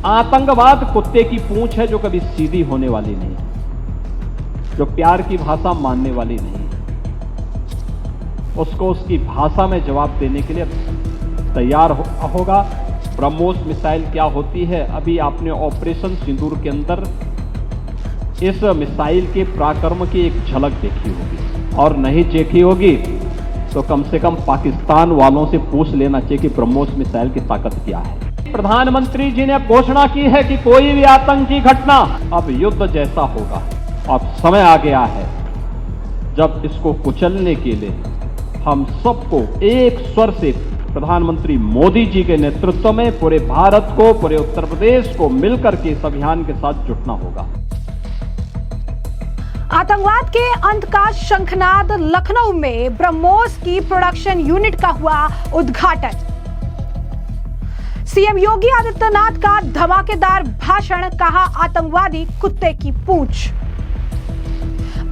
आतंकवाद कुत्ते की पूंछ है जो कभी सीधी होने वाली नहीं, जो प्यार की भाषा मानने वाली नहीं। उसको उसकी भाषा में जवाब देने के लिए तैयार होगा। ब्रह्मोस मिसाइल क्या होती है, अभी आपने ऑपरेशन सिंदूर के अंदर इस मिसाइल के पराक्रम की एक झलक देखी होगी, और नहीं देखी होगी तो कम से कम पाकिस्तान वालों से पूछ लेना चाहिए कि ब्रह्मोस मिसाइल की ताकत क्या है। प्रधानमंत्री जी ने घोषणा की है कि कोई भी आतंकी घटना अब युद्ध जैसा होगा। अब समय आ गया है जब इसको कुचलने के लिए हम सबको एक स्वर से प्रधानमंत्री मोदी जी के नेतृत्व में पूरे भारत को, पूरे उत्तर प्रदेश को मिलकर के इस अभियान के साथ जुटना होगा। आतंकवाद के अंत का शंखनाद, लखनऊ में ब्रह्मोस की प्रोडक्शन यूनिट का हुआ उद्घाटन। सीएम योगी आदित्यनाथ का धमाकेदार भाषण, कहा आतंकवादी कुत्ते की पूंछ।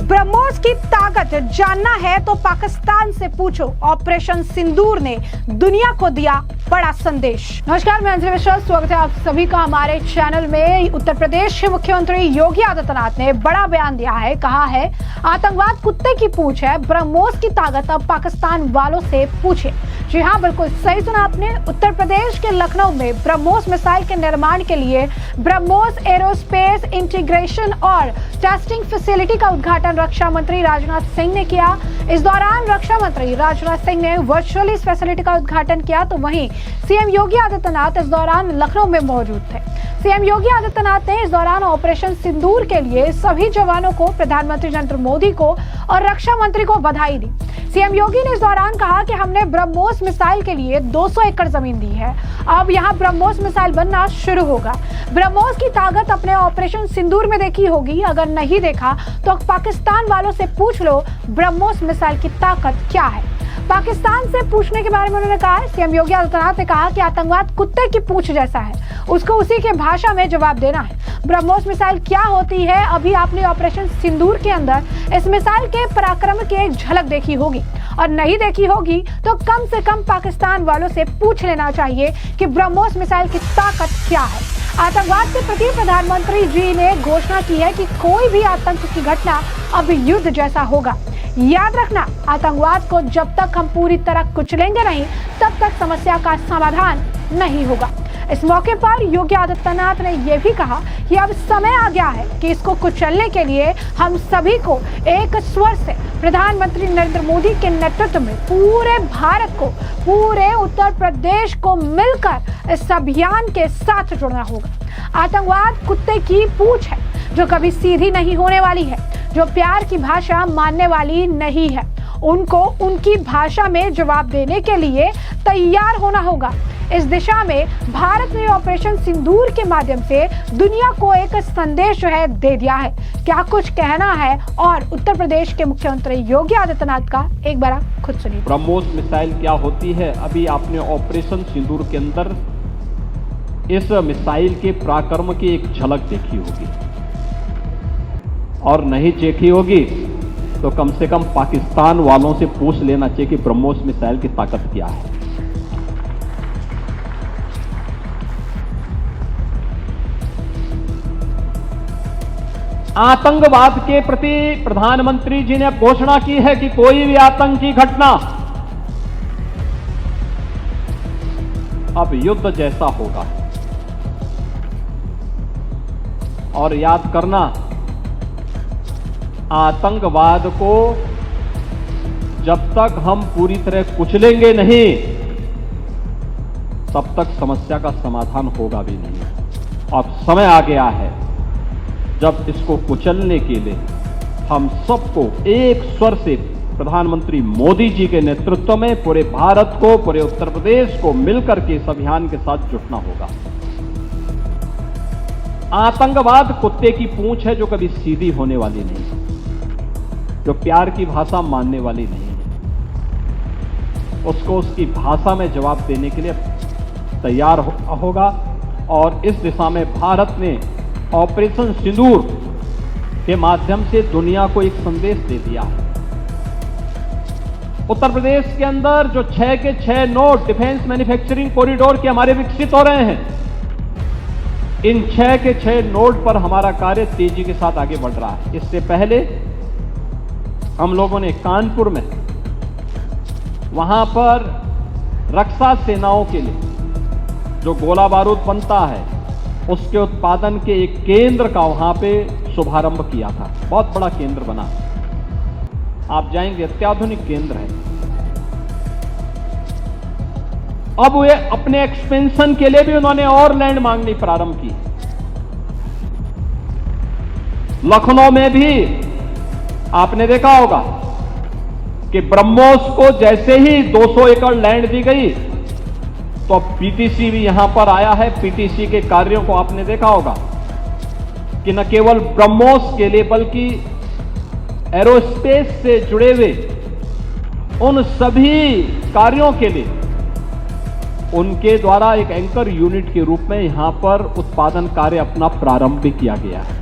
ब्रह्मोस की ताकत जानना है तो पाकिस्तान से पूछो, ऑपरेशन सिंदूर ने दुनिया को दिया बड़ा संदेश। नमस्कार, मैं अंजलि मिश्रा, स्वागत है आप सभी का हमारे चैनल में। उत्तर प्रदेश के मुख्यमंत्री योगी आदित्यनाथ ने बड़ा बयान दिया है, कहा है आतंकवाद कुत्ते की पूंछ है, ब्रह्मोस की ताकत अब पाकिस्तान वालों से पूछे। जी हाँ, बिल्कुल सही सुना आपने। उत्तर प्रदेश के लखनऊ में ब्रह्मोस मिसाइल के निर्माण के लिए ब्रह्मोस एरोस्पेस इंटीग्रेशन और टेस्टिंग फैसिलिटी का उद्घाटन रक्षा मंत्री राजनाथ सिंह ने किया। इस दौरान रक्षा मंत्री राजनाथ सिंह ने वर्चुअली इस फैसिलिटी का उद्घाटन किया, तो वहीं सीएम योगी आदित्यनाथ इस दौरान लखनऊ में मौजूद थे। सीएम योगी आदित्यनाथ ने इस दौरान ऑपरेशन सिंदूर के लिए सभी जवानों को, प्रधानमंत्री नरेंद्र मोदी को और रक्षा मंत्री को बधाई दी। सीएम योगी ने इस दौरान कहा कि हमने ब्रह्मोस मिसाइल के लिए 200 एकड़ जमीन दी है, अब यहाँ ब्रह्मोस मिसाइल बनना शुरू होगा। ब्रह्मोस की ताकत अपने ऑपरेशन सिंदूर में देखी होगी, अगर नहीं देखा तो पाकिस्तान वालों से पूछ लो ब्रह्मोस मिसाइल की ताकत क्या है। पाकिस्तान से पूछने के बारे में उन्होंने कहा, सीएम योगी आदित्यनाथ ने कहा कि आतंकवाद कुत्ते की पूंछ जैसा है, उसको उसी के भाषा में जवाब देना है। ब्रह्मोस मिसाइल क्या होती है, अभी आपने ऑपरेशन सिंदूर के अंदर इस मिसाइल के पराक्रम की एक झलक देखी होगी, और नहीं देखी होगी तो कम से कम पाकिस्तान वालों से पूछ लेना चाहिए कि ब्रह्मोस मिसाइल की ताकत क्या है। आतंकवाद के प्रति प्रधानमंत्री जी ने घोषणा की है कि कोई भी आतंक की घटना अब युद्ध जैसा होगा। याद रखना, आतंकवाद को जब तक हम पूरी तरह कुचलेंगे नहीं, तब तक समस्या का समाधान नहीं होगा। इस मौके पर योगी आदित्यनाथ ने यह भी कहा कि अब समय आ गया है कि इसको कुचलने के लिए हम सभी को एक स्वर से प्रधानमंत्री नरेंद्र मोदी के नेतृत्व में पूरे भारत को, पूरे उत्तर प्रदेश को मिलकर इस अभियान के साथ जुड़ना होगा। आतंकवाद कुत्ते की पूंछ है जो कभी सीधी नहीं होने वाली है, जो प्यार की भाषा मानने वाली नहीं है। उनको उनकी भाषा में जवाब देने के लिए तैयार होना होगा। इस दिशा में भारत ने ऑपरेशन सिंदूर के माध्यम से दुनिया को एक संदेश जो है दे दिया है। क्या कुछ कहना है और उत्तर प्रदेश के मुख्यमंत्री योगी आदित्यनाथ का, एक बार खुद सुनिए। ब्रह्मोस मिसाइल क्या होती है, अभी आपने ऑपरेशन सिंदूर के अंदर इस मिसाइल के पराक्रम की एक झलक देखी होगी, और नहीं देखी होगी तो कम से कम पाकिस्तान वालों से पूछ लेना चाहिए कि ब्रह्मोस मिसाइल की ताकत क्या है। आतंकवाद के प्रति प्रधानमंत्री जी ने घोषणा की है कि कोई भी आतंकी घटना अब युद्ध जैसा होगा। और याद करना, आतंकवाद को जब तक हम पूरी तरह कुचलेंगे नहीं, तब तक समस्या का समाधान होगा भी नहीं। अब समय आ गया है जब इसको कुचलने के लिए हम सबको एक स्वर से प्रधानमंत्री मोदी जी के नेतृत्व में पूरे भारत को, पूरे उत्तर प्रदेश को मिलकर के इस अभियान के साथ जुटना होगा। आतंकवाद कुत्ते की पूंछ है जो कभी सीधी होने वाली नहीं, जो प्यार की भाषा मानने वाली नहीं है। उसको उसकी भाषा में जवाब देने के लिए तैयार होगा, और इस दिशा में भारत ने ऑपरेशन सिंदूर के माध्यम से दुनिया को एक संदेश दे दिया है। उत्तर प्रदेश के अंदर जो 6 के 6 नोड डिफेंस मैन्युफैक्चरिंग कॉरिडोर के हमारे विकसित हो रहे हैं, इन 6 के 6 नोड पर हमारा कार्य तेजी के साथ आगे बढ़ रहा है। इससे पहले हम लोगों ने कानपुर में वहां पर रक्षा सेनाओं के लिए जो गोला बारूद बनता है उसके उत्पादन के एक केंद्र का वहां पे शुभारंभ किया था। बहुत बड़ा केंद्र बना, आप जाएंगे अत्याधुनिक केंद्र है। अब वे अपने एक्सपेंशन के लिए भी उन्होंने और लैंड मांगनी प्रारंभ की। लखनऊ में भी आपने देखा होगा कि ब्रह्मोस को जैसे ही 200 एकड़ लैंड दी गई तो पीटीसी भी यहां पर आया है। पीटीसी के कार्यों को आपने देखा होगा कि न केवल ब्रह्मोस के लिए बल्कि एरोस्पेस से जुड़े हुए उन सभी कार्यों के लिए उनके द्वारा एक एंकर यूनिट के रूप में यहां पर उत्पादन कार्य अपना प्रारंभ भी किया गया है।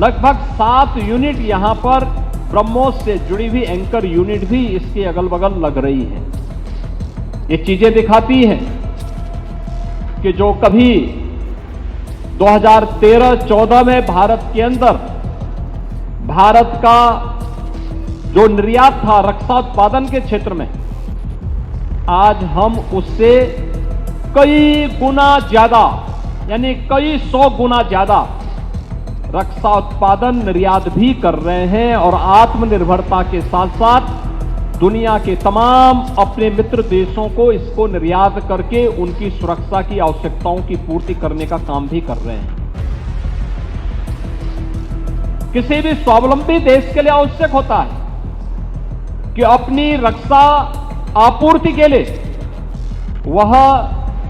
लगभग 7 यूनिट यहां पर ब्रह्मोस से जुड़ी हुई एंकर यूनिट भी इसके अगल बगल लग रही है। ये चीजें दिखाती हैं कि जो कभी 2013-14 में भारत के अंदर भारत का जो निर्यात था रक्षा उत्पादन के क्षेत्र में, आज हम उससे कई गुना ज्यादा यानी कई 100 गुना ज्यादा रक्षा उत्पादन निर्यात भी कर रहे हैं और आत्मनिर्भरता के साथ साथ दुनिया के तमाम अपने मित्र देशों को इसको निर्यात करके उनकी सुरक्षा की आवश्यकताओं की पूर्ति करने का काम भी कर रहे हैं। किसी भी स्वावलंबी देश के लिए आवश्यक होता है कि अपनी रक्षा आपूर्ति के लिए वह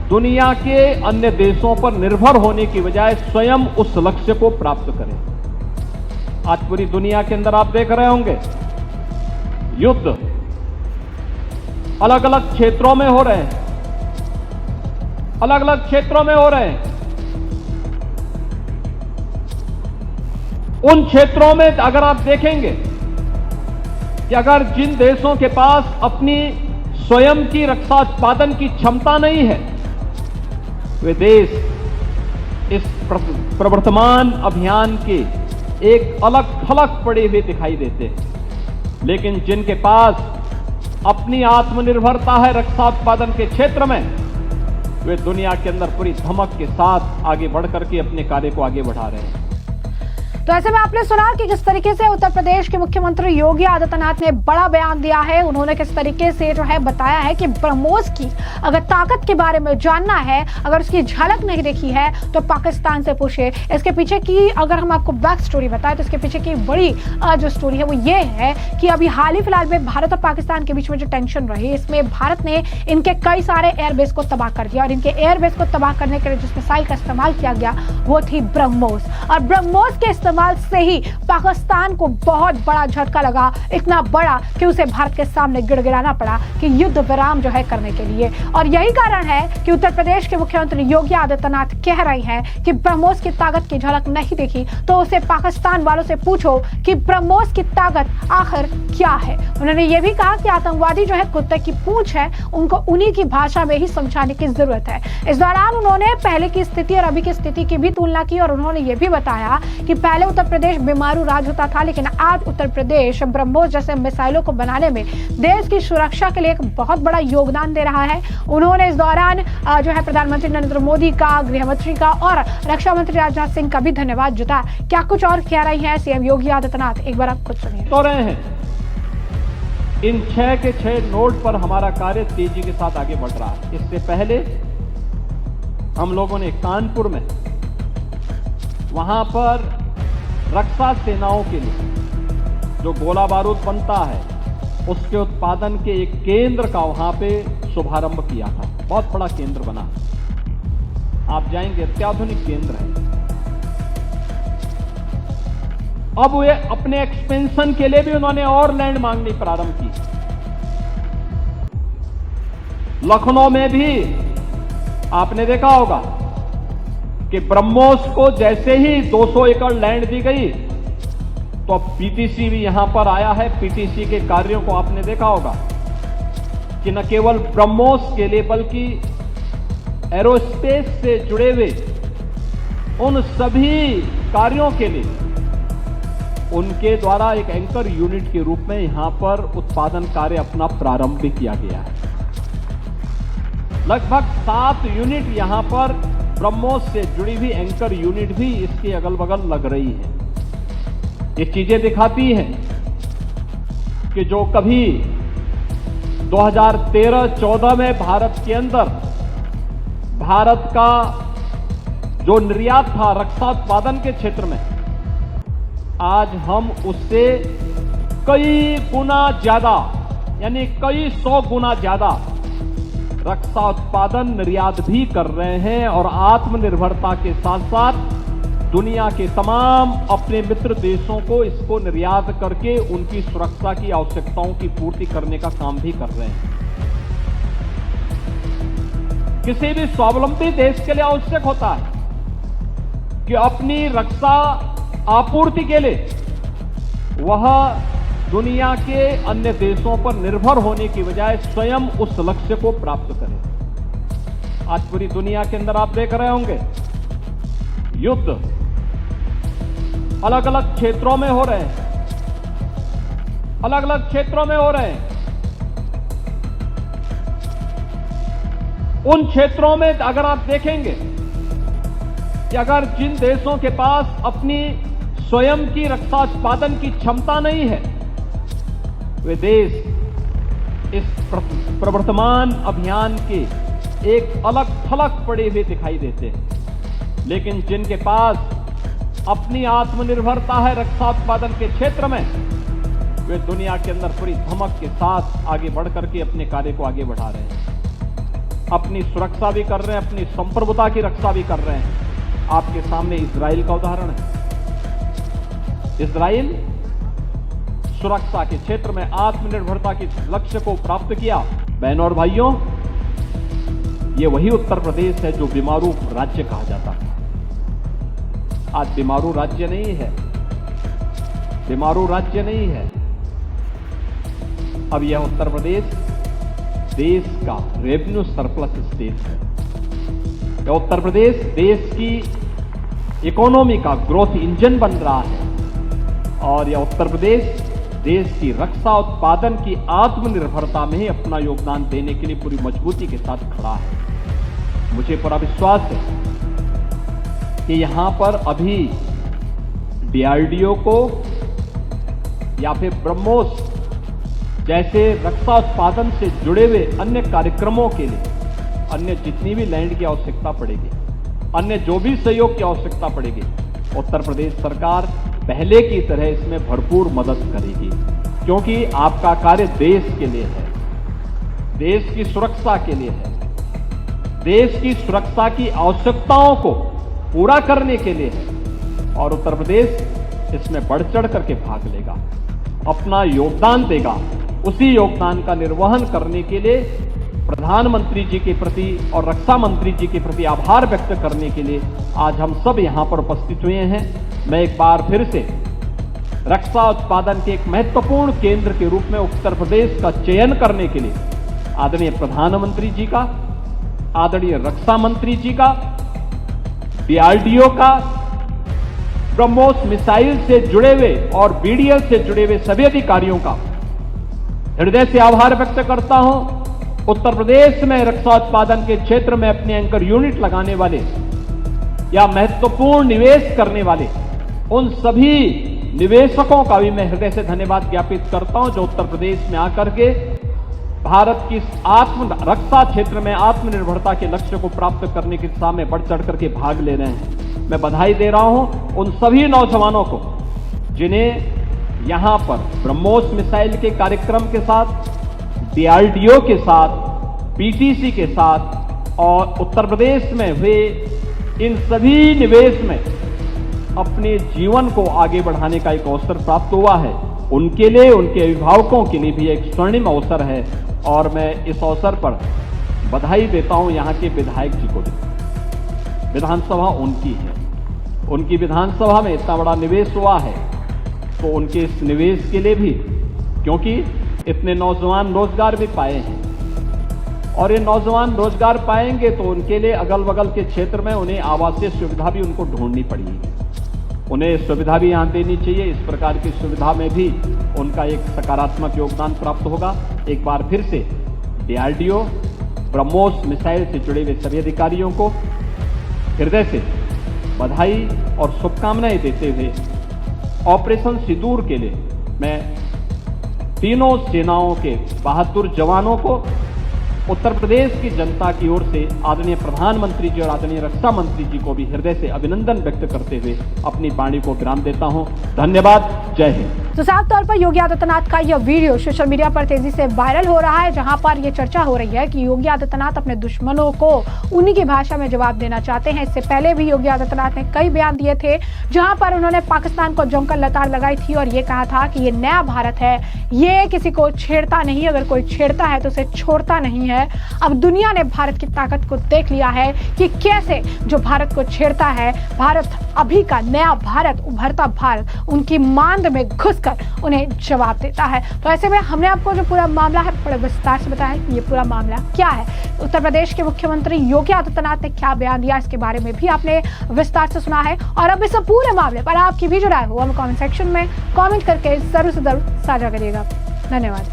दुनिया के अन्य देशों पर निर्भर होने की बजाय स्वयं उस लक्ष्य को प्राप्त करें। आज पूरी दुनिया के अंदर आप देख रहे होंगे युद्ध अलग अलग क्षेत्रों में हो रहे हैं, अलग अलग क्षेत्रों में हो रहे हैं। उन क्षेत्रों में अगर आप देखेंगे कि अगर जिन देशों के पास अपनी स्वयं की रक्षा उत्पादन की क्षमता नहीं है, वे देश इस प्रवर्तमान अभियान के एक अलग थलग पड़े हुए दिखाई देते हैं। लेकिन जिनके पास अपनी आत्मनिर्भरता है रक्षा उत्पादन के क्षेत्र में, वे दुनिया के अंदर पूरी धमक के साथ आगे बढ़ करके अपने कार्य को आगे बढ़ा रहे हैं। तो ऐसे में आपने सुना कि किस तरीके से उत्तर प्रदेश के मुख्यमंत्री योगी आदित्यनाथ ने बड़ा बयान दिया है। उन्होंने किस तरीके से जो है बताया है कि ब्रह्मोस की अगर ताकत के बारे में जानना है, अगर उसकी झलक नहीं देखी है तो पाकिस्तान से पूछे। इसके पीछे की अगर हम आपको बैक स्टोरी बताएं तो इसके पीछे की बड़ी जो स्टोरी है वो ये है कि अभी हाल ही फिलहाल में भारत और पाकिस्तान के बीच में जो टेंशन रही, इसमें भारत ने इनके कई सारे एयरबेस को तबाह कर दिया और इनके एयरबेस को तबाह करने के लिए जिस मिसाइल का इस्तेमाल किया गया वो थी ब्रह्मोस। और ब्रह्मोस के इस्तेमाल से ही पाकिस्तान को बहुत बड़ा झटका लगा, इतना बड़ा कि उसे भारत के सामने गिड़गिड़ाना पड़ा कि युद्ध विराम जो है करने के लिए। और यही कारण है कि उत्तर प्रदेश के मुख्यमंत्री योगी आदित्यनाथ कह रहे हैं कि ब्रह्मोस की ताकत की झलक नहीं देखी तो उसे पाकिस्तान वालों से पूछो कि ब्रह्मोस की ताकत आखिर क्या है। उन्होंने ये भी कहा कि आतंकवादी जो है कुत्ते की पूंछ है, उनको उन्हीं की भाषा में ही समझाने की जरूरत है। इस दौरान उन्होंने पहले की स्थिति और अभी की स्थिति की भी तुलना की और उन्होंने ये भी बताया कि पहले उत्तर प्रदेश बीमारू राज होता था, लेकिन आज उत्तर प्रदेश ब्रह्मोस जैसे मिसाइलों को बनाने में देश की सुरक्षा के लिए एक बहुत बड़ा योगदान दे रहा है। उन्होंने इस दौरान जो है प्रधानमंत्री नरेंद्र मोदी का, गृह मंत्री का और रक्षा मंत्री राजनाथ सिंह का भी धन्यवाद जताया। क्या कुछ और कह रही है सीएम योगी आदित्यनाथ, एक बार आप खुद सुनिए। तो रहे हैं इन 6 के 6 नोड पर हमारा कार्य तेजी के साथ आगे बढ़ रहा है। इससे पहले हम लोगों ने कानपुर में वहां पर रक्षा सेनाओं के लिए जो गोला बारूद बनता है उसके उत्पादन के एक केंद्र का वहां पे शुभारंभ किया था। बहुत बड़ा केंद्र बना, आप जाएंगे अत्याधुनिक केंद्र है। अब वे अपने एक्सपेंशन के लिए भी उन्होंने और लैंड मांगनी प्रारंभ की। लखनऊ में भी आपने देखा होगा कि ब्रह्मोस को जैसे ही 200 एकड़ लैंड दी गई तो पीटीसी भी यहां पर आया है। पीटीसी के कार्यों को आपने देखा होगा कि न केवल ब्रह्मोस के लिए बल्कि एरोस्पेस से जुड़े हुए उन सभी कार्यों के लिए उनके द्वारा एक एंकर यूनिट के रूप में यहां पर उत्पादन कार्य अपना प्रारंभ भी किया गया है। लगभग 7 यूनिट यहां पर ब्रह्मोस से जुड़ी हुई एंकर यूनिट भी इसके अगल बगल लग रही है। ये चीजें दिखाती हैं कि जो कभी 2013-14 में भारत के अंदर भारत का जो निर्यात था रक्षा उत्पादन के क्षेत्र में, आज हम उससे कई गुना ज्यादा यानी कई 100 गुना ज्यादा रक्षा उत्पादन निर्यात भी कर रहे हैं और आत्मनिर्भरता के साथ साथ दुनिया के तमाम अपने मित्र देशों को इसको निर्यात करके उनकी सुरक्षा की आवश्यकताओं की पूर्ति करने का काम भी कर रहे हैं। किसी भी स्वावलंबी देश के लिए आवश्यक होता है कि अपनी रक्षा आपूर्ति के लिए वह दुनिया के अन्य देशों पर निर्भर होने की बजाय स्वयं उस लक्ष्य को प्राप्त करें। आज पूरी दुनिया के अंदर आप देख रहे होंगे युद्ध अलग अलग क्षेत्रों में हो रहे हैं, अलग अलग क्षेत्रों में हो रहे हैं। उन क्षेत्रों में अगर आप देखेंगे कि अगर जिन देशों के पास अपनी स्वयं की रक्षा उत्पादन की क्षमता नहीं है, वे देश इस प्रवर्तमान अभियान के एक अलग थलग पड़े हुए दिखाई देते हैं। लेकिन जिनके पास अपनी आत्मनिर्भरता है रक्षा उत्पादन के क्षेत्र में, वे दुनिया के अंदर पूरी धमक के साथ आगे बढ़ करके अपने कार्य को आगे बढ़ा रहे हैं, अपनी सुरक्षा भी कर रहे हैं, अपनी संप्रभुता की रक्षा भी कर रहे हैं। आपके सामने इजराइल का उदाहरण है। इजराइल सुरक्षा के क्षेत्र में आत्मनिर्भरता के लक्ष्य को प्राप्त किया। बहनों और भाइयों, ये वही उत्तर प्रदेश है जो बीमारू राज्य कहा जाता है। आज बीमारू राज्य नहीं है, बीमारू राज्य नहीं है। अब यह उत्तर प्रदेश देश का रेवेन्यू सरप्लस स्टेट है। यह उत्तर प्रदेश देश की इकोनॉमी का ग्रोथ इंजन बन रहा है और यह उत्तर प्रदेश देश की रक्षा उत्पादन की आत्मनिर्भरता में ही अपना योगदान देने के लिए पूरी मजबूती के साथ खड़ा है। मुझे पूरा विश्वास है कि यहां पर अभी डीआरडीओ को या फिर ब्रह्मोस जैसे रक्षा उत्पादन से जुड़े हुए अन्य कार्यक्रमों के लिए अन्य जितनी भी लैंड की आवश्यकता पड़ेगी, अन्य जो भी सहयोग की आवश्यकता पड़ेगी, उत्तर प्रदेश सरकार पहले की तरह इसमें भरपूर मदद करेगी। क्योंकि आपका कार्य देश के लिए है, देश की सुरक्षा के लिए है, देश की सुरक्षा की आवश्यकताओं को पूरा करने के लिए है और उत्तर प्रदेश इसमें बढ़ चढ़ करके भाग लेगा, अपना योगदान देगा। उसी योगदान का निर्वहन करने के लिए प्रधानमंत्री जी के प्रति और रक्षा मंत्री जी के प्रति आभार व्यक्त करने के लिए आज हम सब यहां पर उपस्थित हुए हैं। मैं एक बार फिर से रक्षा उत्पादन के एक महत्वपूर्ण केंद्र के रूप में उत्तर प्रदेश का चयन करने के लिए आदरणीय प्रधानमंत्री जी का, आदरणीय रक्षा मंत्री जी का, डीआरडीओ का, ब्रह्मोस मिसाइल से जुड़े हुए और बीडीएल से जुड़े हुए सभी अधिकारियों का हृदय से आभार व्यक्त करता हूं। उत्तर प्रदेश में रक्षा उत्पादन के क्षेत्र में अपने एंकर यूनिट लगाने वाले या महत्वपूर्ण निवेश करने वाले उन सभी निवेशकों का भी मैं हृदय से धन्यवाद ज्ञापित करता हूं जो उत्तर प्रदेश में आकर के भारत की रक्षा क्षेत्र में आत्मनिर्भरता के लक्ष्य को प्राप्त करने की दिशा में बढ़ चढ़ करके भाग ले रहे हैं। मैं बधाई दे रहा हूं उन सभी नौजवानों को जिन्हें यहां पर ब्रह्मोस मिसाइल के कार्यक्रम के साथ, डीआरडीओ के साथ, पीटीसी के साथ और उत्तर प्रदेश में हुए इन सभी निवेश में अपने जीवन को आगे बढ़ाने का एक अवसर प्राप्त हुआ है। उनके लिए, उनके अभिभावकों के लिए भी एक स्वर्णिम अवसर है और मैं इस अवसर पर बधाई देता हूं यहां के विधायक जी को भी। विधानसभा उनकी है, उनकी विधानसभा में इतना बड़ा निवेश हुआ है तो उनके इस निवेश के लिए भी, क्योंकि इतने नौजवान रोजगार भी पाए हैं और ये नौजवान रोजगार पाएंगे तो उनके लिए अगल बगल के क्षेत्र में उन्हें आवासीय सुविधा भी उनको ढूंढनी पड़ेगी, उन्हें सुविधा भी यहाँ देनी चाहिए। इस प्रकार की सुविधा में भी उनका एक सकारात्मक योगदान प्राप्त होगा। एक बार फिर से DRDO, ब्रह्मोस मिसाइल से जुड़े हुए सभी अधिकारियों को हृदय से बधाई और शुभकामनाएं देते हुए ऑपरेशन सिंदूर के लिए मैं तीनों सेनाओं के बहादुर जवानों को उत्तर प्रदेश की जनता की ओर से आदरणीय प्रधानमंत्री जी और आदरणीय रक्षा मंत्री जी को भी हृदय से अभिनंदन व्यक्त करते हुए अपनी वाणी को विराम देता हूं। धन्यवाद। जय हिंद। तो साफ तौर पर योगी आदित्यनाथ का यह वीडियो सोशल मीडिया पर तेजी से वायरल हो रहा है, जहां पर यह चर्चा हो रही है कि योगी आदित्यनाथ अपने दुश्मनों को उन्हीं की भाषा में जवाब देना चाहते हैं। इससे पहले भी योगी आदित्यनाथ ने कई बयान दिए थे, जहां पर उन्होंने पाकिस्तान को जमकर लताड़ लगाई थी और ये कहा था कि ये नया भारत है, ये किसी को छेड़ता नहीं, अगर कोई छेड़ता है तो उसे छोड़ता नहीं है। अब दुनिया ने भारत की ताकत को देख लिया है कि कैसे जो भारत को छेड़ता है, भारत अभी का नया भारत, उभरता भारत उनकी मांद में घुसकर उन्हें जवाब देता है। तो ऐसे में हमने आपको जो पूरा मामला है बड़े विस्तार से बताया कि ये पूरा मामला क्या है, उत्तर प्रदेश के मुख्यमंत्री योगी आदित्यनाथ ने क्या बयान दिया, इसके बारे में भी आपने विस्तार से सुना है। और अब इस पूरे मामले पर आपकी भी जो राय हो हमें कमेंट सेक्शन में कमेंट करके जरूर से जरूर साझा करिएगा। धन्यवाद।